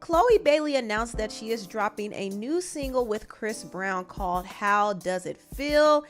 Chloe Bailey announced that she is dropping a new single with Chris Brown called How Does It Feel?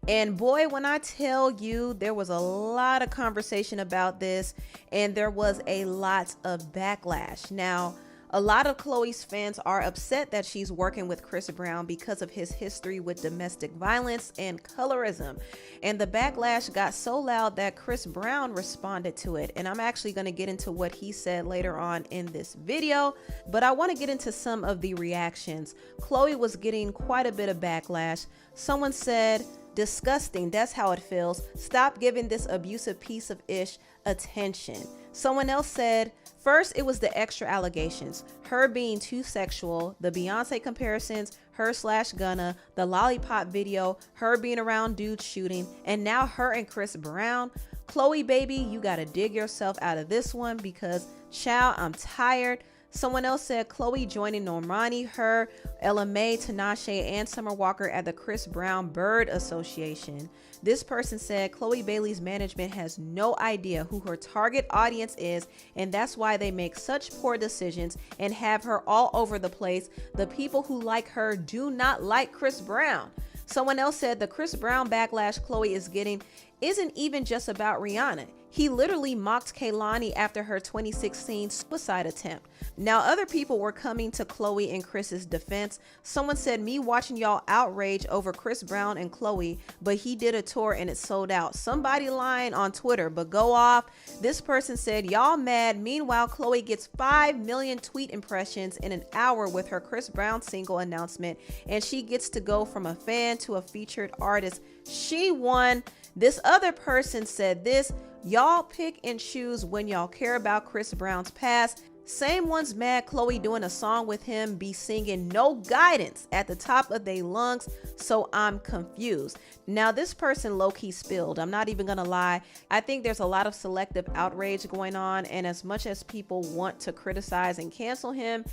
And boy, when I tell you, there was a lot of conversation about this and there was a lot of backlash. Now, a lot of Chloe's fans are upset that she's working with Chris Brown because of his history with domestic violence and colorism. And the backlash got so loud that Chris Brown responded to it. And I'm actually going to get into what he said later on in this video, but I want to get into some of the reactions. Chloe was getting quite a bit of backlash. Someone said, "Disgusting, that's how it feels. Stop giving this abusive piece of ish attention." Someone else said, "First, it was the extra allegations, her being too sexual, the Beyonce comparisons, her/Gunna, the lollipop video, her being around dudes shooting, and now her and Chris Brown. Chloe baby, you gotta dig yourself out of this one because, child, I'm tired." Someone else said, "Chloe joining Normani, her, Ella Mai, Tinashe, and Summer Walker at the Chris Brown Bird Association." This person said, "Chloe Bailey's management has no idea who her target audience is, and that's why they make such poor decisions and have her all over the place. The people who like her do not like Chris Brown." Someone else said, "The Chris Brown backlash Chloe is getting isn't even just about Rihanna. He literally mocked Keeley after her 2016 suicide attempt." Now, other people were coming to Chloe and Chris's defense. Someone said, "Me watching y'all outrage over Chris Brown and Chloe, but he did a tour and it sold out." Somebody lying on Twitter, but go off. This person said, "Y'all mad. Meanwhile, Chloe gets 5 million tweet impressions in an hour with her Chris Brown single announcement, and she gets to go from a fan to a featured artist. She won." This other person said this, "Y'all pick and choose when y'all care about Chris Brown's past. Same ones mad Chloe doing a song with him be singing No Guidance at the top of their lungs, so I'm confused." Now, this person low-key spilled. I'm not even gonna lie. I think there's a lot of selective outrage going on, and as much as people want to criticize and cancel him,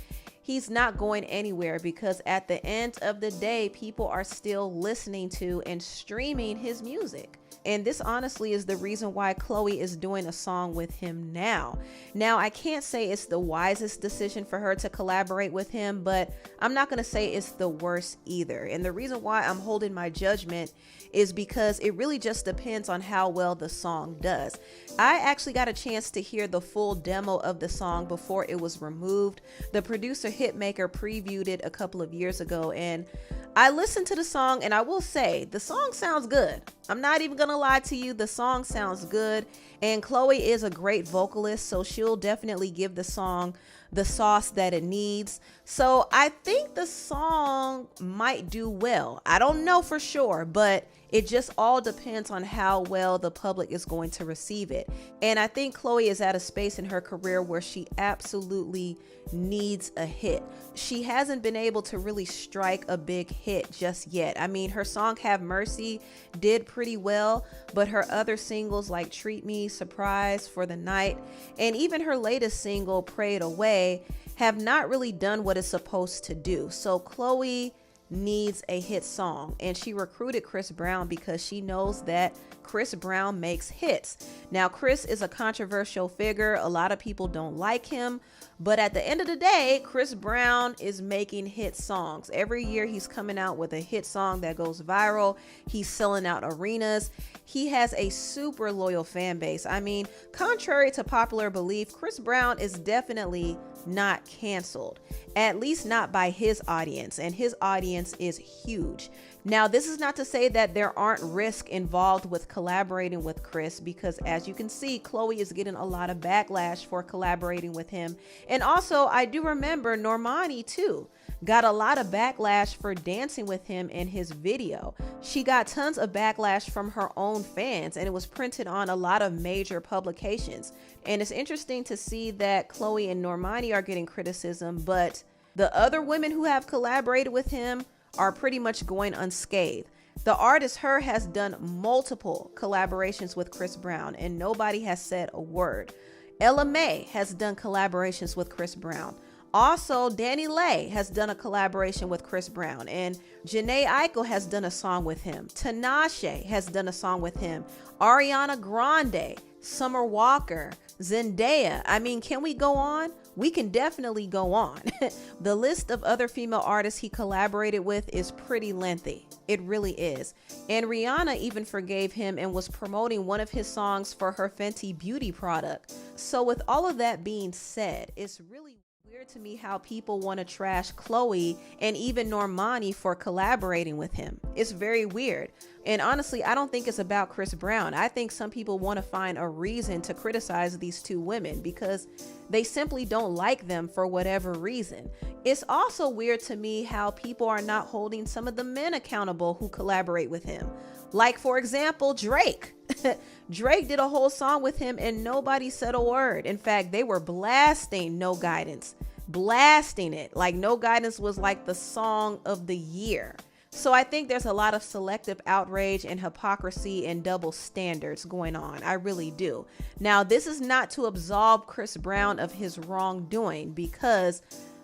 he's not going anywhere because at the end of the day, people are still listening to and streaming his music. And this honestly is the reason why Chloe is doing a song with him now. Now, I can't say it's the wisest decision for her to collaborate with him, but I'm not going to say it's the worst either. And the reason why I'm holding my judgment is because it really just depends on how well the song does. I actually got a chance to hear the full demo of the song before it was removed. The producer Hitmaker previewed it a couple of years ago, and I listened to the song, and I will say the song sounds good. I'm not even gonna lie to you, the song sounds good, and Chloe is a great vocalist, so she'll definitely give the song the sauce that it needs. So I think the song might do well. I don't know for sure, but it just all depends on how well the public is going to receive it. And I think Chloe is at a space in her career where she absolutely needs a hit. She hasn't been able to really strike a big hit just yet. I mean, her song Have Mercy did pretty well, but her other singles like Treat Me, Surprise, For the Night, and even her latest single Pray It Away have not really done what it's supposed to do. So Chloe needs a hit song, and she recruited Chris Brown because she knows that Chris Brown makes hits. Now, Chris is a controversial figure. A lot of people don't like him, but at the end of the day, Chris Brown is making hit songs. Every year he's coming out with a hit song that goes viral. He's selling out arenas. He has a super loyal fan base. I mean, contrary to popular belief, Chris Brown is definitely not canceled, at least not by his audience, and his audience is huge. Now, this is not to say that there aren't risks involved with collaborating with Chris, because as you can see, Chloe is getting a lot of backlash for collaborating with him. And also, I do remember Normani too got a lot of backlash for dancing with him in his video. She got tons of backlash from her own fans, and it was printed on a lot of major publications. And it's interesting to see that Chloe and Normani are getting criticism, but the other women who have collaborated with him are pretty much going unscathed. The artist Her has done multiple collaborations with Chris Brown, and nobody has said a word. Ella Mai has done collaborations with Chris Brown. Also, Danny Lay has done a collaboration with Chris Brown, and Jhené Aiko has done a song with him. Tinashe has done a song with him. Ariana Grande, Summer Walker, Zendaya. I mean, can we go on? we can definitely go on. The list of other female artists he collaborated with is pretty lengthy. It really is. And Rihanna even forgave him and was promoting one of his songs for her Fenty Beauty product. So with all of that being said, it's really weird to me how people want to trash Chloe and even Normani for collaborating with him. It's very weird. And honestly, I don't think it's about Chris Brown. I think some people want to find a reason to criticize these two women because they simply don't like them for whatever reason. It's also weird to me how people are not holding some of the men accountable who collaborate with him. Like, for example, Drake. Drake did a whole song with him and nobody said a word. In fact, they were blasting No Guidance, blasting it. Like, No Guidance was like the song of the year. So I think there's a lot of selective outrage and hypocrisy and double standards going on. I really do. Now, this is not to absolve Chris Brown of his wrongdoing, because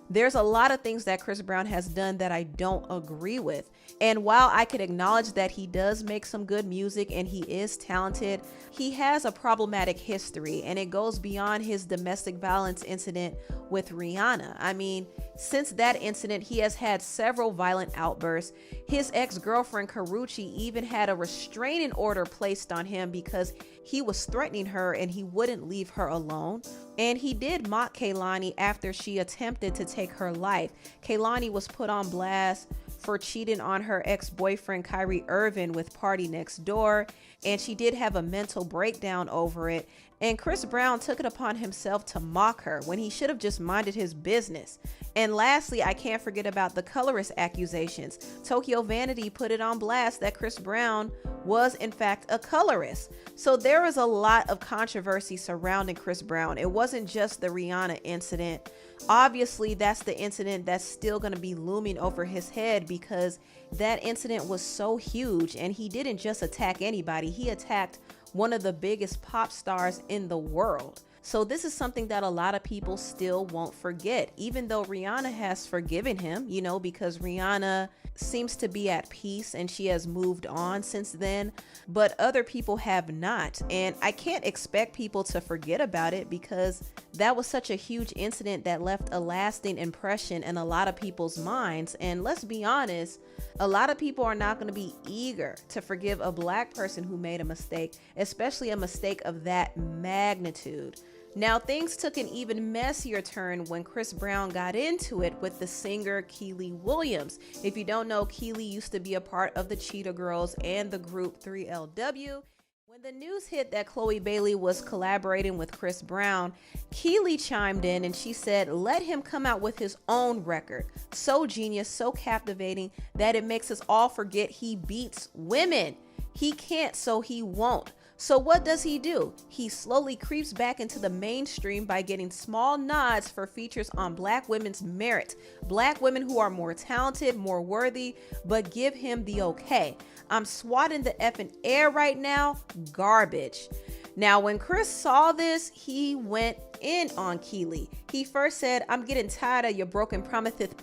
there's a lot of things that Chris Brown has done that I don't agree with. And while I could acknowledge that he does make some good music and he is talented, he has a problematic history, and it goes beyond his domestic violence incident with Rihanna. I mean, since that incident, he has had several violent outbursts. His ex-girlfriend Karrueche even had a restraining order placed on him because he was threatening her and he wouldn't leave her alone. And he did mock Kehlani after she attempted to take her life. Kehlani was put on blast for cheating on her ex-boyfriend Kyrie Irving with Party Next Door, and she did have a mental breakdown over it. And Chris Brown took it upon himself to mock her when he should have just minded his business. And lastly, I can't forget about the Colorist accusations. Tokyo Vanity put it on blast that Chris Brown was in fact a colorist. So there is a lot of controversy surrounding Chris Brown. It wasn't just the Rihanna incident. Obviously, that's the incident that's still going to be looming over his head, because that incident was so huge, and he didn't just attack anybody. He attacked one of the biggest pop stars in the world. So this is something that a lot of people still won't forget, even though Rihanna has forgiven him, you know, because Rihanna seems to be at peace and she has moved on since then, but other people have not. And I can't expect people to forget about it, because that was such a huge incident that left a lasting impression in a lot of people's minds. And let's be honest, a lot of people are not going to be eager to forgive a black person who made a mistake, especially a mistake of that magnitude. Now, things took an even messier turn when Chris Brown got into it with the singer Keely Williams. If you don't know, Keely used to be a part of the Cheetah Girls and the group 3LW. When the news hit that Chloe Bailey was collaborating with Chris Brown, Keely chimed in and she said, let him come out with his own record. So genius, so captivating that it makes us all forget he beats women. He can't, so he won't. So what does he do? He slowly creeps back into the mainstream by getting small nods for features on black women's merit. Black women who are more talented, more worthy, but give him the okay. I'm swatting the effing air right now. Garbage. Now, when Chris saw this, he went in on Keely. He first said, I'm getting tired of your broken promiseth.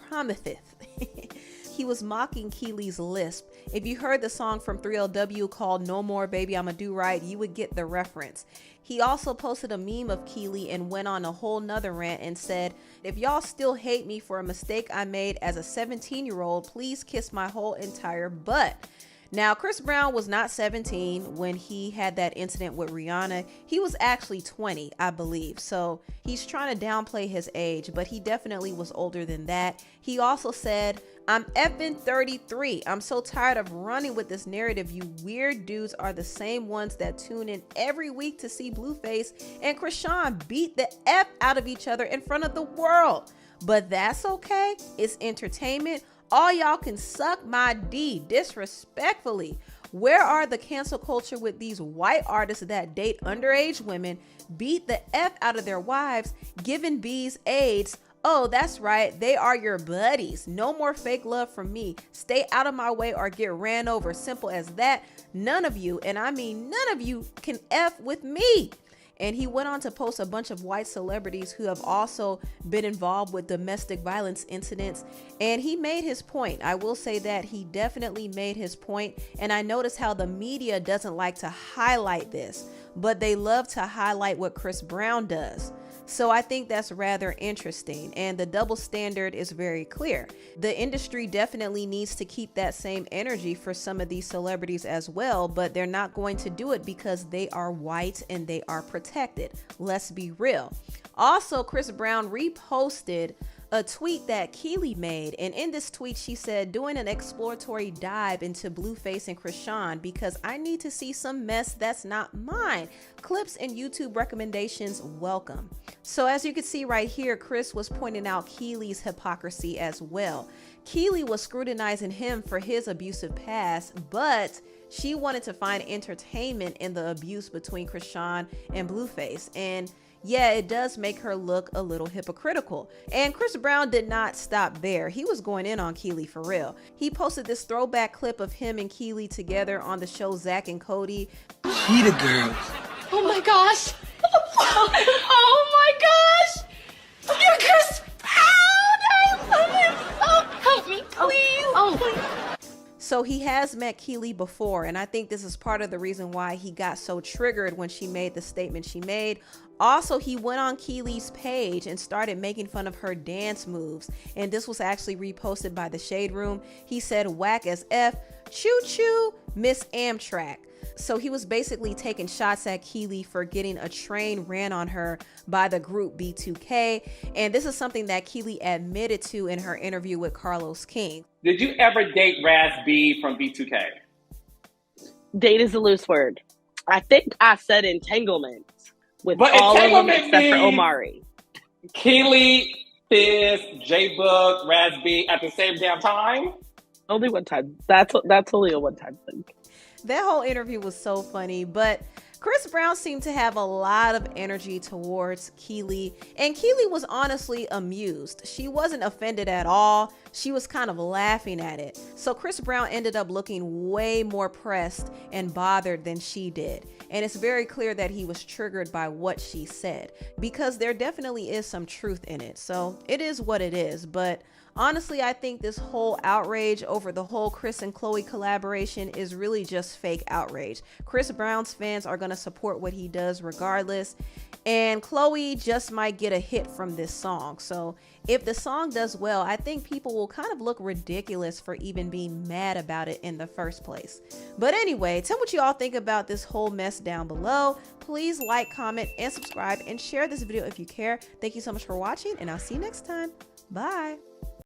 He was mocking Keely's lisp. If you heard the song from 3LW called No More Baby I'ma Do Right, you would get the reference. He also posted a meme of Keely and went on a whole nother rant and said, if y'all still hate me for a mistake I made as a 17-year-old, please kiss my whole entire butt. Now, Chris Brown was not 17 when he had that incident with Rihanna. He was actually 20, I believe. So he's trying to downplay his age, but he definitely was older than that. He also said, I'm effing 33. I'm so tired of running with this narrative. You weird dudes are the same ones that tune in every week to see Blueface and Krishan beat the F out of each other in front of the world. But that's okay. It's entertainment. All y'all can suck my D disrespectfully. Where are the cancel culture with these white artists that date underage women, beat the F out of their wives, giving bees AIDS? Oh, that's right. They are your buddies. No more fake love from me. Stay out of my way or get ran over. Simple as that. None of you, and I mean none of you, can F with me. And he went on to post a bunch of white celebrities who have also been involved with domestic violence incidents. And he made his point. I will say that he definitely made his point. And I notice how the media doesn't like to highlight this, but they love to highlight what Chris Brown does. So I think that's rather interesting, and the double standard is very clear. The industry definitely needs to keep that same energy for some of these celebrities as well, but they're not going to do it because they are white and they are protected. Let's be real. Also, Chris Brown reposted a tweet that Keely made, and in this tweet she said, doing an exploratory dive into Blueface and Krishan because I need to see some mess that's not mine. Clips and YouTube recommendations welcome. So as you can see right here, Chris was pointing out Keely's hypocrisy as well. Keely was scrutinizing him for his abusive past, but she wanted to find entertainment in the abuse between Krishan and Blueface, and yeah, it does make her look a little hypocritical. And Chris Brown did not stop there. He was going in on Keely for real. He posted this throwback clip of him and Keely together on the show Zack and Cody. She the girl. Oh my gosh. Oh my gosh. You're Chris Brown. I love him. Oh, help me, please. Oh. So he has met Keely before, and I think this is part of the reason why he got so triggered when she made the statement she made. Also, he went on Keely's page and started making fun of her dance moves, and this was actually reposted by the Shade Room. He said, whack as F, choo choo, Miss Amtrak. So he was basically taking shots at Keely for getting a train ran on her by the group B2K. And this is something that Keely admitted to in her interview with Carlos King. Did you ever date Raz B from B2K? Date is a loose word. I think I said entanglement with all of them except for Omari. Keely, Fizz, J-Book, Raz B at the same damn time? Only one time. That's only a one-time thing. That whole interview was so funny, but Chris Brown seemed to have a lot of energy towards Keely, and Keely was honestly amused. She wasn't offended at all. She was kind of laughing at it. So Chris Brown ended up looking way more pressed and bothered than she did. And it's very clear that he was triggered by what she said, because there definitely is some truth in it. So it is what it is. But honestly, I think this whole outrage over the whole Chris and Chloe collaboration is really just fake outrage. Chris Brown's fans are going to support what he does regardless, and Chloe just might get a hit from this song. So if the song does well, I think people will kind of look ridiculous for even being mad about it in the first place. But anyway, tell me what you all think about this whole mess down below. Please like, comment, and subscribe, and share this video if you care. Thank you so much for watching, and I'll see you next time. Bye.